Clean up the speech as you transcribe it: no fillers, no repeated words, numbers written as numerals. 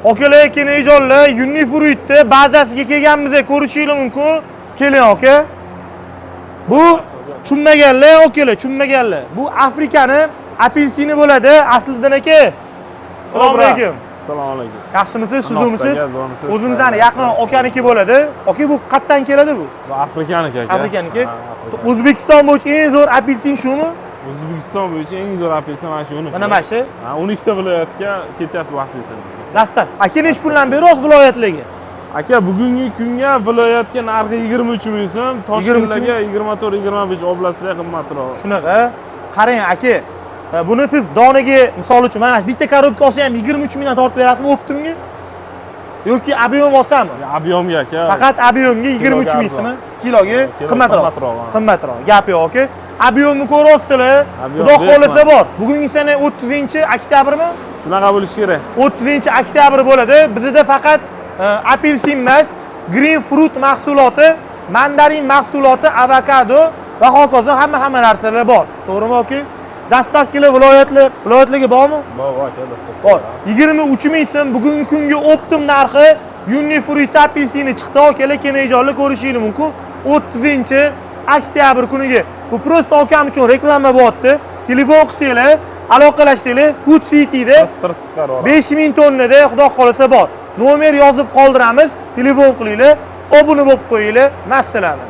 Akalar kenajonlar Unifruit'da bazasiga kelganimizda ko'rishingiz mumkin. Keling aka. Bu tushunmaganlar, akalar, tushunmaganlar. Bu Afrikani apelsini bo'ladi, aslidan aka. Assalomu alaykum. Assalomu alaykum. Yaxshimisiz, sizmisiz? O'zimizdan yaqin akaniki bo'ladi. Aka bu qayerdan keladi bu? Bu Afrikaniki aka. Afrikaniki. O'zbekiston bo'yicha eng zo'r apelsin shumi? O'zbekiston bo'yicha eng zo'r apelsin mana shu. Mana mana shu. 12 ta viloyatga ketyapti bu apelsin. Dastlab, aka necha puldan beryapsiz viloyatlarga? Aka bugungi kunga viloyatga narxi 23 ming so'm, Toshkentlarga 24-25 oblastlarga qimmatroq. Shunaqa. Qarang aka, buni siz donaga misol uchun mana bitta korobka olsa ham 23 mingdan tortib berasizmi optimga? Yoki ob'yom olsami? Ob'yomga aka. Faqat ob'yomga 23 mingmi? Kiloga qimmatroq. Qimmatroq. Gap yo'q aka. Ob'yomni ko'ryapsizlar. Xudo xolasa bor. Bugungi sana 30-oktyabrmi? Shunaqa bo'lishi kerak. 30-oktyabr bo'ladi. Bizda faqat apelsin emas, greenfruit mahsuloti, mandarin mahsuloti, avokado va hokazo hamma narsalar bor. To'g'rimi aka? Dastavkalar viloyatlarga bormi? Bor aka, dastavka. Bor. 23 ming so'm bugungi kunga optim narxi Unifruit apelsini chiqdi. Akalar kenajonlar ko'rishingiz mumkin. 30-oktyabr kuniga. Bu prosta akam uchun reklama bo'lyapti. Telefon qilsanglar, aloqalashsanglar, Food City'da 5000 tonnada xudo xolasa bor. Nomer yozib qoldiramiz, telefon qilinglar, obuna bo'lib qo'yinglar. Masalani.